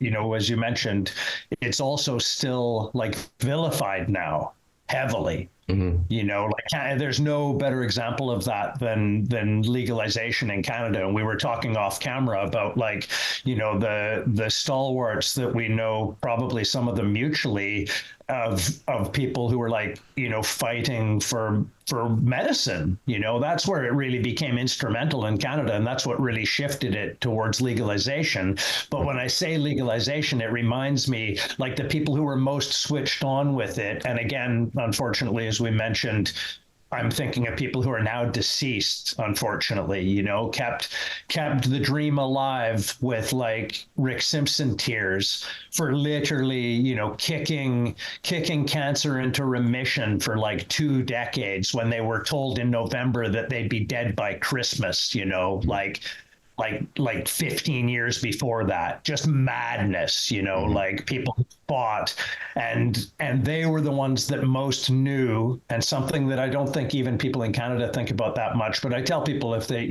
as you mentioned, it's also still like vilified now heavily. There's no better example of that than legalization in Canada. And we were talking off camera about the stalwarts that we know, probably some of them mutually, of people who were fighting for medicine. That's where it really became instrumental in Canada, and that's what really shifted it towards legalization. But when I say legalization, it reminds me like the people who were most switched on with it. And again, unfortunately, as we mentioned, I'm thinking of people who are now deceased, unfortunately, kept the dream alive with like Rick Simpson tears for literally, kicking cancer into remission for like 2 decades when they were told in November that they'd be dead by Christmas, like 15 years before that. Just madness, like people fought, and they were the ones that most knew, and something that I don't think even people in Canada think about that much. But I tell people, if they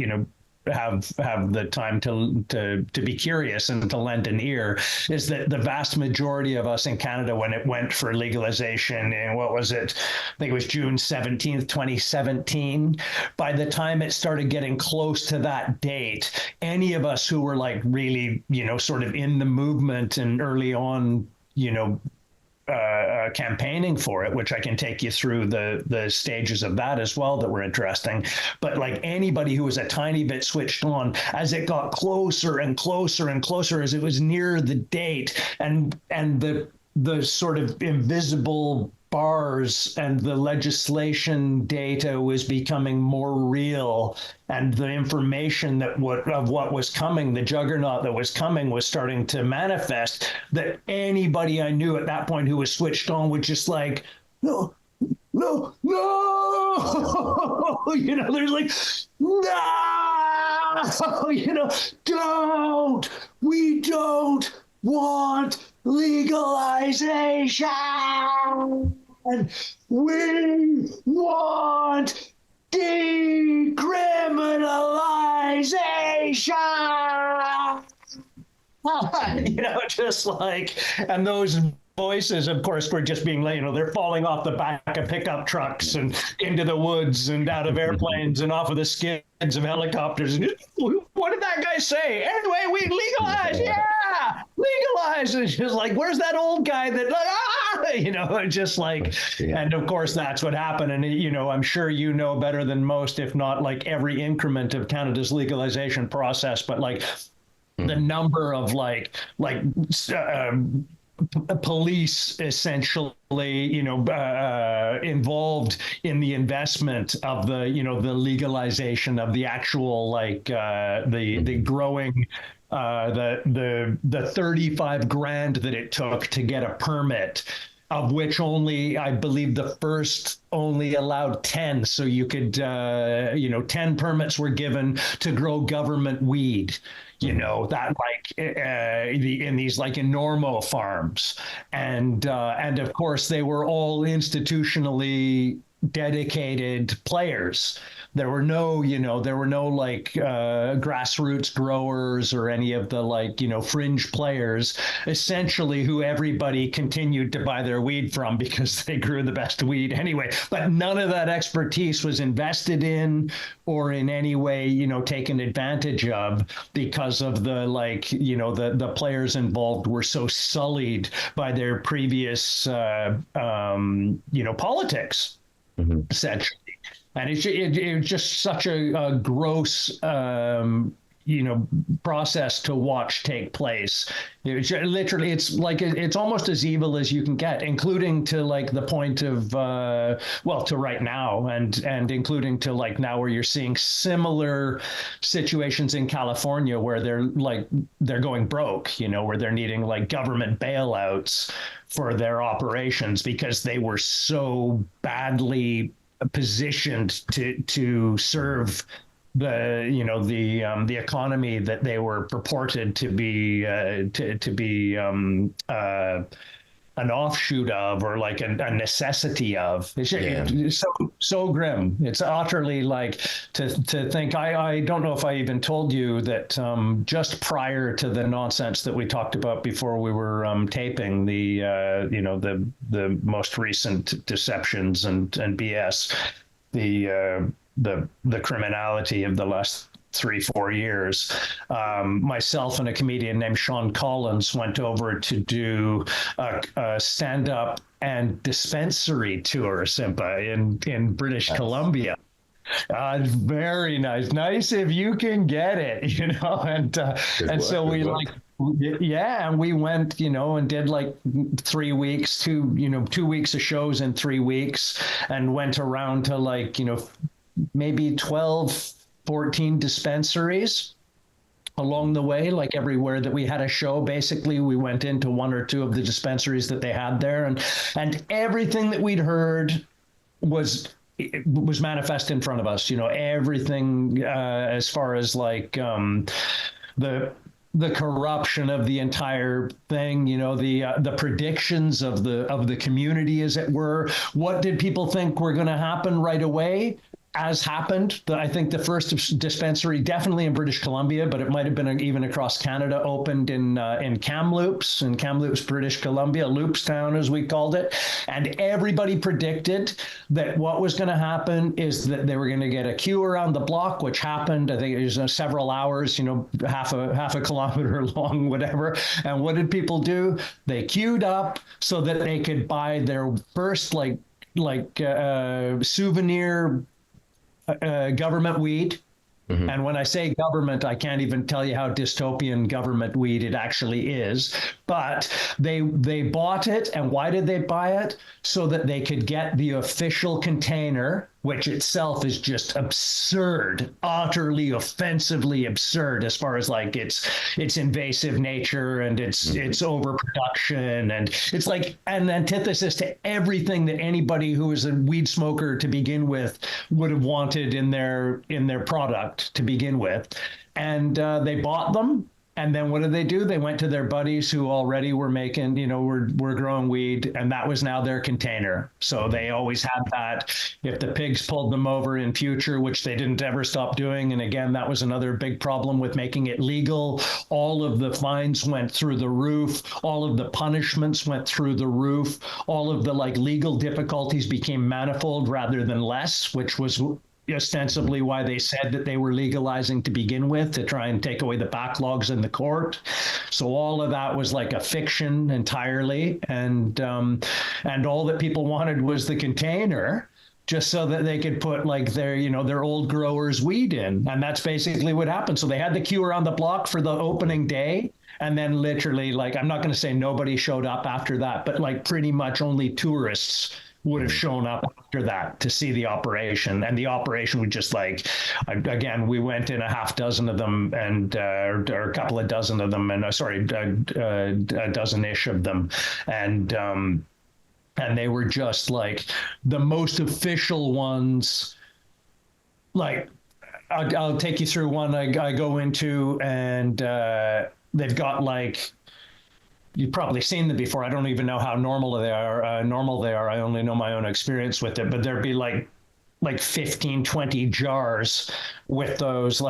have the time to be curious and to lend an ear, is that the vast majority of us in Canada, when it went for legalization, and what was it? I think it was June 17th, 2017. By the time it started getting close to that date, any of us who were like really, sort of in the movement and early on, campaigning for it, which I can take you through the stages of that as well that were interesting. But like anybody who was a tiny bit switched on, as it got closer and closer and closer, as it was near the date, and the sort of invisible bars and the legislation data was becoming more real, and the information of what was coming, the juggernaut that was coming, was starting to manifest, that anybody I knew at that point who was switched on would just like, no, no, no, there's like, no, we don't want legalization. We want decriminalization. Just like, and those voices, of course, were just being, they're falling off the back of pickup trucks and into the woods and out of airplanes and off of the skids of helicopters. And what did that guy say? Anyway, we legalize, yeah, legalize. And it's just like, where's that old guy that, just like, yeah. And of course, that's what happened. And, I'm sure better than most, if not like every increment of Canada's legalization process, but like the number of police essentially, involved in the investment of the legalization of the actual the growing the 35 grand that it took to get a permit, of which only, I believe, the first only allowed 10. So you could, 10 permits were given to grow government weed. That in these enormo farms, and of course they were all institutionally dedicated players. There were no grassroots growers or any of the fringe players, essentially, who everybody continued to buy their weed from because they grew the best weed anyway. But none of that expertise was invested in or in any way, taken advantage of, because of the players involved were so sullied by their previous, politics, essentially. And it's just such a gross, process to watch take place. It's almost as evil as you can get, including to the point of, to right now, and including to now where you're seeing similar situations in California where they're going broke, where they're needing government bailouts for their operations because they were so badly positioned to serve the economy that they were purported to be an offshoot of, or like a necessity of. It's so grim. It's utterly like to think. I don't know if I even told you that just prior to the nonsense that we talked about before we were taping the the most recent deceptions and BS, the criminality of the last 3-4 years. Myself and a comedian named Sean Collins went over to do a stand-up and dispensary tour, Simpa, in British Columbia. Very nice. Nice if you can get it, and so we and we went, and did like 3 weeks, 2 weeks of shows in 3 weeks, and went around to like, maybe 12, 14 dispensaries along the way. Like everywhere that we had a show, basically we went into 1 or 2 of the dispensaries that they had there, and everything that we'd heard was manifest in front of us. Everything as far as like the corruption of the entire thing, the predictions of the community, as it were. What did people think were going to happen right away? As happened. I think the first dispensary, definitely in British Columbia, but it might have been even across Canada, opened in Kamloops, British Columbia, Loopstown as we called it. And everybody predicted that what was going to happen is that they were going to get a queue around the block, which happened. I think it was several hours, half a kilometer long, whatever. And what did people do? They queued up so that they could buy their first souvenir government weed. Mm-hmm. And when I say government, I can't even tell you how dystopian government weed it actually is. But they bought it. And why did they buy it? So that they could get the official container, which itself is just absurd, utterly offensively absurd, as far as like its invasive nature and its overproduction, and it's like an antithesis to everything that anybody who is a weed smoker to begin with would have wanted in their product to begin with. And they bought them. And then what did they do? They went to their buddies who already were making, were growing weed, and that was now their container. So they always had that. If the pigs pulled them over in future, which they didn't ever stop doing, and again, that was another big problem with making it legal. All of the fines went through the roof. All of the punishments went through the roof. All of the legal difficulties became manifold rather than less, which was ostensibly why they said that they were legalizing to begin with, to try and take away the backlogs in the court. So all of that was like a fiction entirely, and all that people wanted was the container, just so that they could put their old growers' weed in. And that's basically what happened. So they had the queue around the block for the opening day. And then literally, I'm not going to say nobody showed up after that, but pretty much only tourists would have shown up after that to see the operation. And the operation would just again, we went in a half dozen of them, and or a couple of dozen of them, and a dozen-ish of them. And they were just the most official ones. I'll take you through one I go into, and they've got you've probably seen them before. I don't even know how normal they are. I only know my own experience with it. But there'd be like 15, 20 jars with those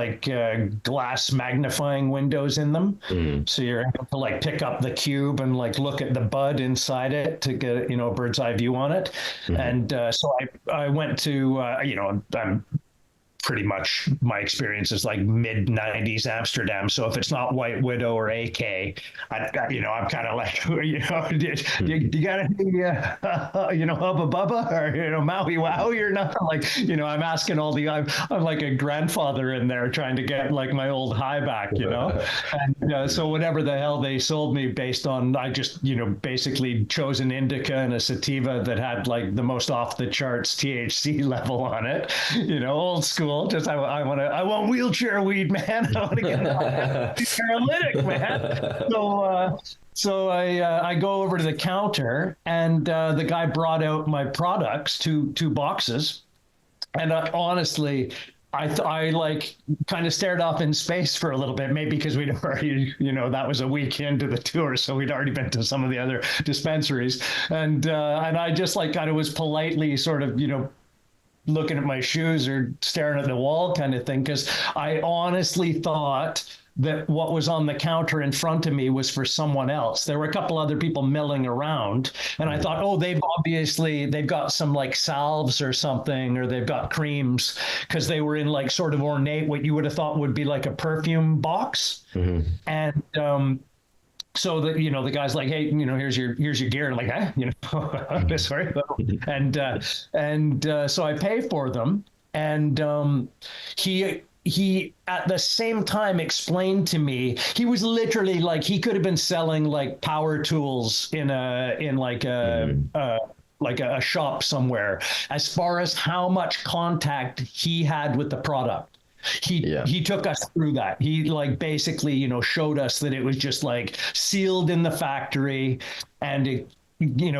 glass magnifying windows in them. Mm. So you're able to pick up the cube and look at the bud inside it to get a bird's eye view on it. Mm-hmm. And so I went to I'm pretty much, my experience is mid 90s Amsterdam. So if it's not White Widow or AK, I'm kind of you got any, Hubba Bubba or, Maui Wow, you're not I'm asking all I'm like a grandfather in there trying to get my old high back, and so whatever the hell they sold me based on, I just, basically chose an indica and a sativa that had the most off the charts THC level on it, old school. Just I want wheelchair weed, man. I want to get paralytic, man. So I go over to the counter, and the guy brought out my products, two boxes, and honestly, I like kind of stared off in space for a little bit, maybe because we'd already, that was a week into the tour, so we'd already been to some of the other dispensaries, and I just like kind of was politely sort of, looking at my shoes or staring at the wall kind of thing, because I honestly thought that what was on the counter in front of me was for someone else. There were a couple other people milling around, and I thought, oh, they've got some like salves or something, or they've got creams, because they were in like sort of ornate, what you would have thought would be like a perfume box. And so the guy's like, hey, here's your gear. And I'm like, sorry. And so I pay for them. And he at the same time explained to me, he was literally like, he could have been selling like power tools in like a shop somewhere, as far as how much contact he had with the product. He took us through that. He like basically, showed us that it was just like sealed in the factory, and it,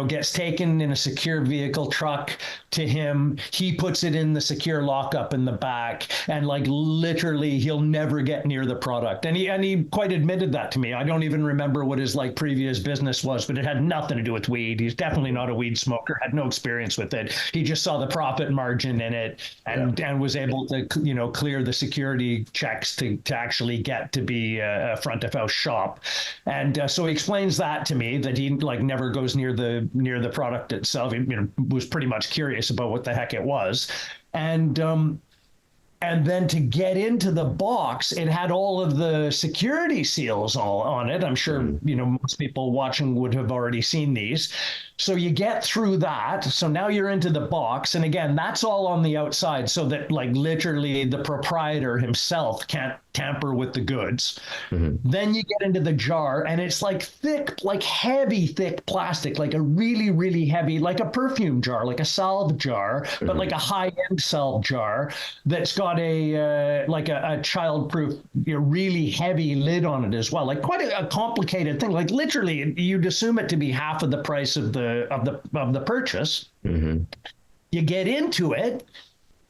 gets taken in a secure vehicle truck to him. He puts it in the secure lockup in the back, and like literally he'll never get near the product. And he quite admitted that to me. I don't even remember what his like previous business was, but it had nothing to do with weed. He's definitely not a weed smoker, had no experience with it. He just saw the profit margin in it, and was able to, clear the security checks to actually get to be a front of house shop. And so he explains that to me, that he like never goes near the product itself. He was pretty much curious about what the heck it was. And then to get into the box, it had all of the security seals all on it. I'm sure, most people watching would have already seen these. So you get through that. So now you're into the box. And again, that's all on the outside, so that like literally the proprietor himself can't tamper with the goods. Then you get into the jar, and it's like thick, like heavy, thick plastic, like a really, really heavy, like a perfume jar, like a salve jar, but like a high-end salve jar that's got a like a child-proof, really heavy lid on it as well. Like quite a complicated thing. Like literally, you'd assume it to be half of the price of the purchase. You get into it.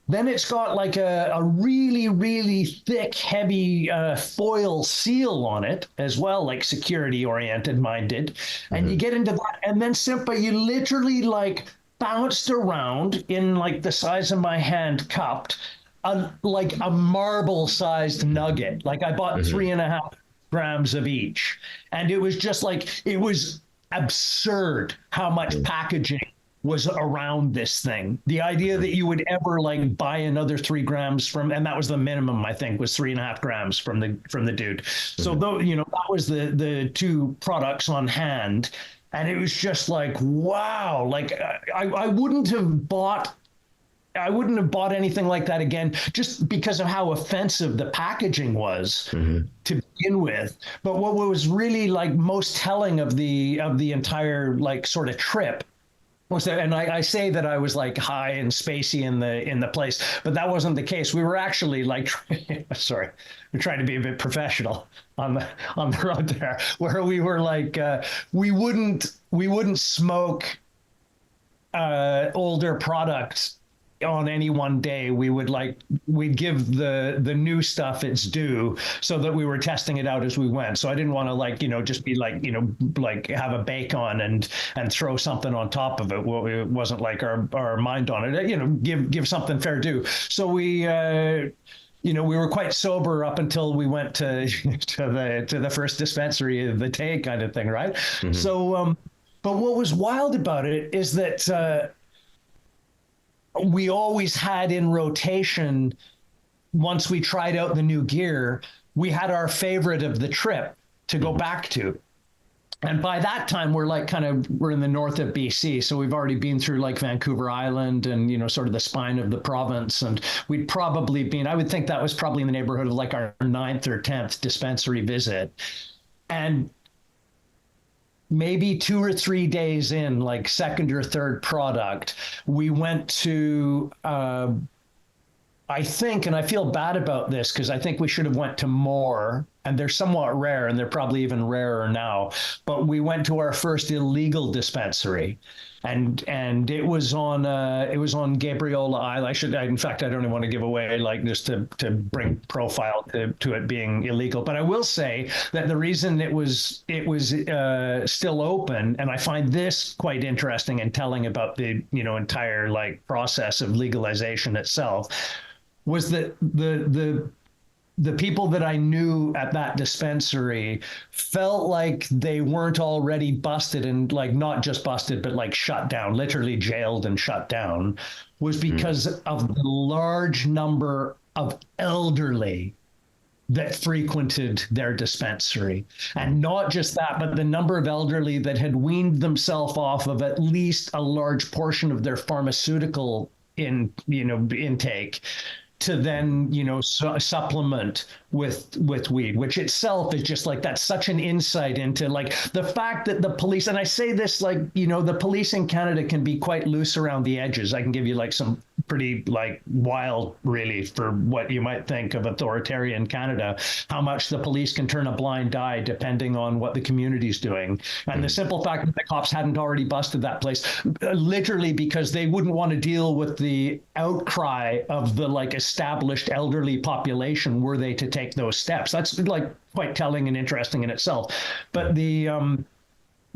Then it's got like a really, really thick, heavy foil seal on it as well, like security oriented, minded. And you get into that. And then Simpa, you literally like bounced around in like the size of my hand, cupped, like a marble sized nugget. Like I bought 3.5 grams of each. And it was just like, it was absurd how much packaging was around this thing. The idea that you would ever like buy another 3 grams from, and that was the minimum, I think, was 3.5 grams from the dude. So though, that was the 2 products on hand. And it was just like, wow, like I wouldn't have bought anything like that again, just because of how offensive the packaging was to begin with. But what was really like most telling of the entire like sort of trip was that, and I say that I was like high and spacey in the place, but that wasn't the case. We were actually like, sorry, we're trying to be a bit professional on the road there, where we were like, we wouldn't smoke older products on any one day. We'd give the new stuff its due, so that we were testing it out as we went. So I didn't want to like, just be like, like have a bake on and throw something on top of it. Well, it wasn't like our mind on it, give something fair due. So we, we were quite sober up until we went to the first dispensary of the day kind of thing. Right. So, but what was wild about it is that, we always had in rotation, once we tried out the new gear, we had our favorite of the trip to go back to. And by that time, we're in the north of BC. So we've already been through like Vancouver Island and, sort of the spine of the province. And we'd probably been, I would think that was probably in the neighborhood of like our 9th or 10th dispensary visit. And maybe 2 or 3 days in, like second or third product, we went to, I think, and I feel bad about this because I think we should have went to more, and they're somewhat rare, and they're probably even rarer now, but we went to our first illegal dispensary. and it was on Gabriola Island. In fact, I don't even want to give away, like, just to bring profile to it being illegal. But I will say that the reason it was still open, and I find this quite interesting and telling about the entire like process of legalization itself, was that the people that I knew at that dispensary felt like they weren't already busted, and like not just busted, but like shut down, literally jailed and shut down, was because of the large number of elderly that frequented their dispensary. And not just that, but the number of elderly that had weaned themselves off of at least a large portion of their pharmaceutical intake, to then supplement with weed, which itself is just like, that's such an insight into like the fact that the police, and I say this like, the police in Canada can be quite loose around the edges. I can give you like some pretty like wild, really, for what you might think of authoritarian Canada, how much the police can turn a blind eye depending on what the community's doing. And the simple fact that the cops hadn't already busted that place, literally because they wouldn't want to deal with the outcry of the like established elderly population were they to take those steps. That's like quite telling and interesting in itself. But the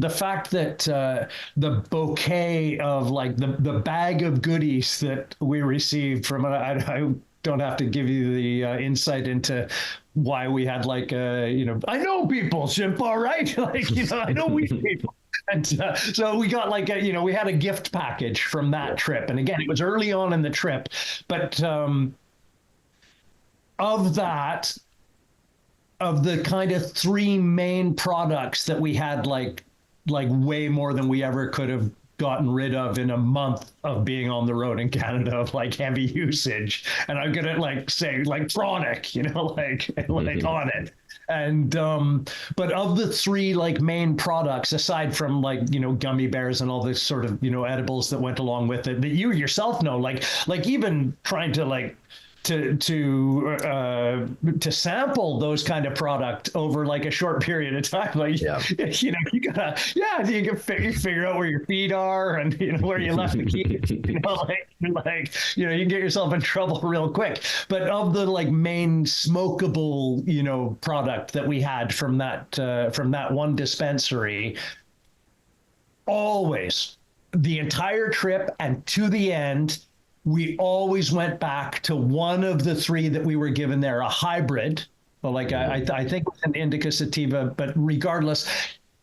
fact that the bouquet of like the bag of goodies that we received from, I don't have to give you the insight into why we had like, I know people, Simpa, right? Like, I know we people. And so we got like, we had a gift package from that trip. And again, it was early on in the trip, but of the kind of three main products that we had, like way more than we ever could have gotten rid of in a month of being on the road in Canada, of like heavy usage. And I'm gonna like say like chronic, like on it. And but of the three like main products, aside from like gummy bears and all this sort of edibles that went along with it, that you yourself know, like even trying to like to sample those kind of product over like a short period of time, like you gotta you can figure out where your feet are and where you left the key, you can get yourself in trouble real quick. But of the like main smokable product that we had from that one dispensary, always, the entire trip and to the end, we always went back to one of the three that we were given there, a hybrid. Well, like I think it was an indica sativa, but regardless,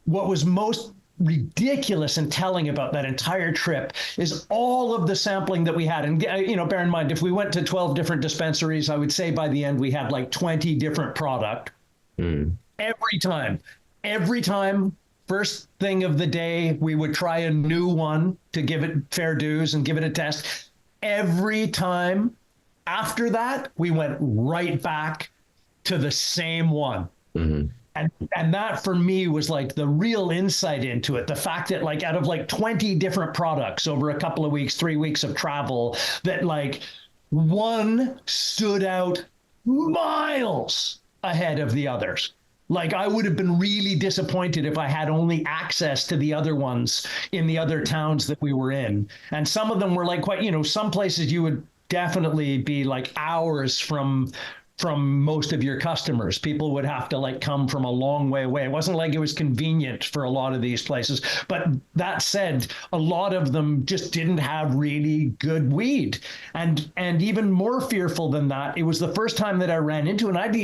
what was most ridiculous and telling about that entire trip is all of the sampling that we had. And, bear in mind, if we went to 12 different dispensaries, I would say by the end, we had like 20 different product. Every time, first thing of the day, we would try a new one to give it fair dues and give it a test. Every time after that, we went right back to the same one. And that for me was like the real insight into it. The fact that like out of like 20 different products over a couple of weeks, 3 weeks of travel, that like one stood out miles ahead of the others. Like I would have been really disappointed if I had only access to the other ones in the other towns that we were in. And some of them were like quite, some places you would definitely be like hours from most of your customers. People would have to like come from a long way away. It wasn't like it was convenient for a lot of these places. But that said, a lot of them just didn't have really good weed. And even more fearful than that, it was the first time that I ran into, and I'd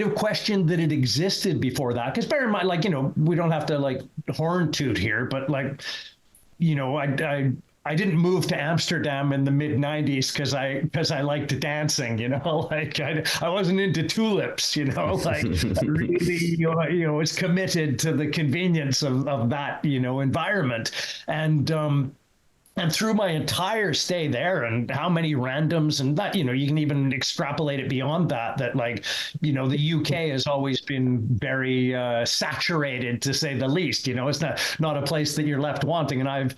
have questioned that it existed before that. Because bear in mind, like, we don't have to like horn toot here, but like, I didn't move to Amsterdam in the mid 90s because I liked dancing, like I wasn't into tulips, like I really, was committed to the convenience of that, environment. And through my entire stay there, and how many randoms, and that, you can even extrapolate it beyond that, like, the UK has always been very saturated, to say the least. It's not a place that you're left wanting. And I've,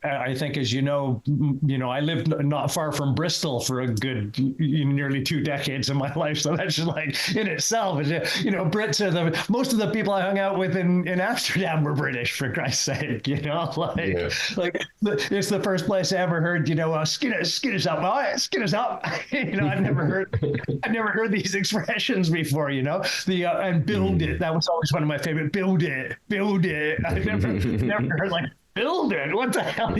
I think, as I lived not far from Bristol for a good nearly 2 decades of my life. So that's just like in itself, Brits are most of the people I hung out with in Amsterdam were British, for Christ's sake, like it's the first place I ever heard, skin us up, skin us up. I've never heard these expressions before, and build it. That was always one of my favorite. Build it. I never heard like, build it. What the hell?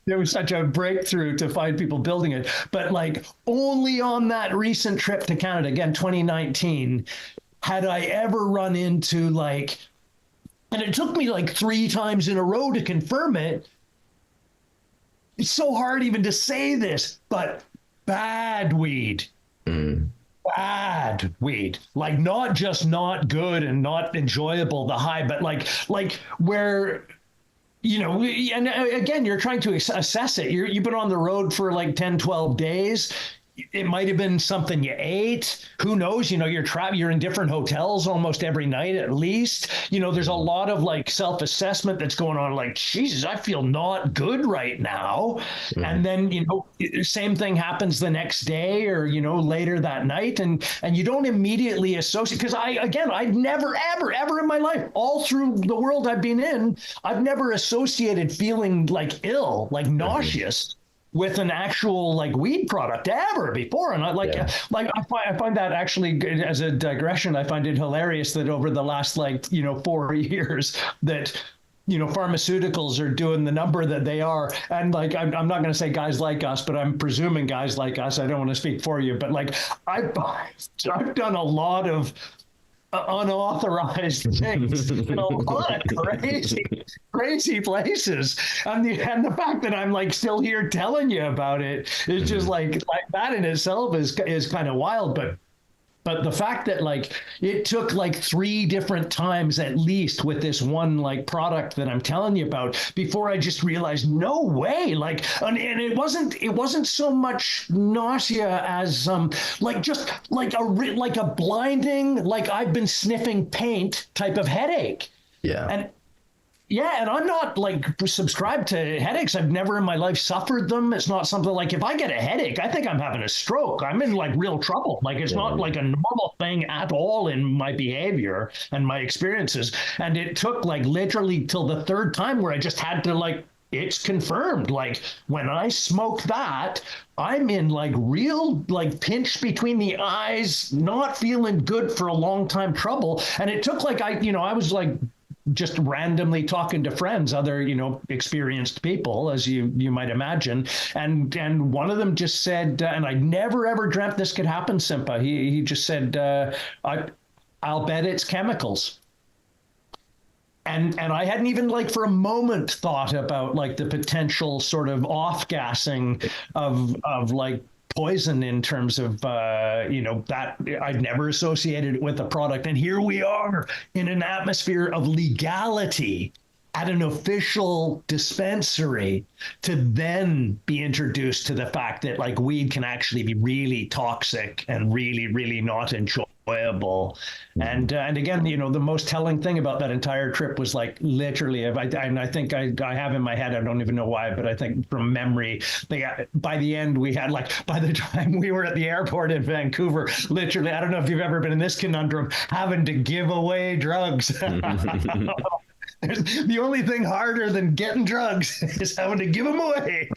There was such a breakthrough to find people building it. But like only on that recent trip to Canada, again, 2019, had I ever run into like, and it took me like 3 times in a row to confirm it. It's so hard even to say this, but bad weed. Bad weed, like not just not good and not enjoyable, the high, but like where, and again, you're trying to assess it. You've been on the road for like 10, 12 days. It might have been something you ate. Who knows? You're in different hotels almost every night at least. There's a lot of like self-assessment that's going on. Like, Jesus, I feel not good right now. And then, same thing happens the next day or, later that night. And you don't immediately associate, because I've never, ever in my life, all through the world I've been in, I've never associated feeling like ill, like nauseous with an actual like weed product ever before. And I find that actually, as a digression, I find it hilarious that over the last 4 years that pharmaceuticals are doing the number that they are. And like, I'm not going to say guys like us, but I'm presuming guys like us. I don't want to speak for you, but like I've done a lot of unauthorized things in a lot of crazy places, and the fact that I'm like still here telling you about it is just like that in itself is kind of wild. But the fact that like it took like 3 different times at least with this one like product that I'm telling you about before I just realized, no way. Like, and it wasn't so much nausea as just like a blinding, like I've been sniffing paint type of headache. And I'm not like subscribed to headaches. I've never in my life suffered them. It's not something like, if I get a headache, I think I'm having a stroke. I'm in like real trouble. Like it's not like a normal thing at all in my behavior and my experiences. And it took like literally till the 3rd time where I just had to like, it's confirmed. Like when I smoke that, I'm in like real like pinch between the eyes, not feeling good for a long time, trouble. And it took like, I was like, just randomly talking to friends, other, experienced people, as you might imagine. And one of them just said, and I never, ever dreamt this could happen, Simpa. He just said, I'll bet it's chemicals. And I hadn't even like for a moment thought about like the potential sort of off-gassing of like poison in terms of, that I've never associated it with a product. And here we are in an atmosphere of legality at an official dispensary to then be introduced to the fact that like weed can actually be really toxic and really, really not enjoyable. And again, the most telling thing about that entire trip was like literally, I think I have in my head, I don't even know why, but I think from memory, by the end we had like, by the time we were at the airport in Vancouver, literally, I don't know if you've ever been in this conundrum, having to give away drugs. The only thing harder than getting drugs is having to give them away.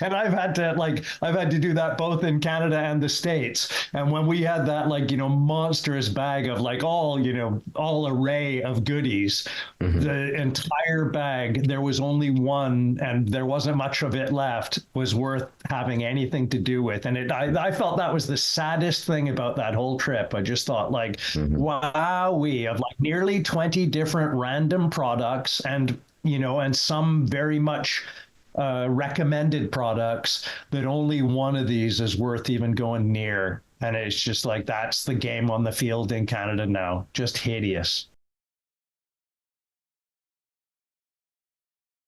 And I've had to do that both in Canada and the States. And when we had that monstrous bag of like all array of goodies, the entire bag, there was only one and there wasn't much of it left, was worth having anything to do with. And I felt that was the saddest thing about that whole trip. I just thought like, wow, we have like nearly 20 different random products and some very much recommended products, that only one of these is worth even going near. And it's just like, that's the game on the field in Canada now. Just hideous.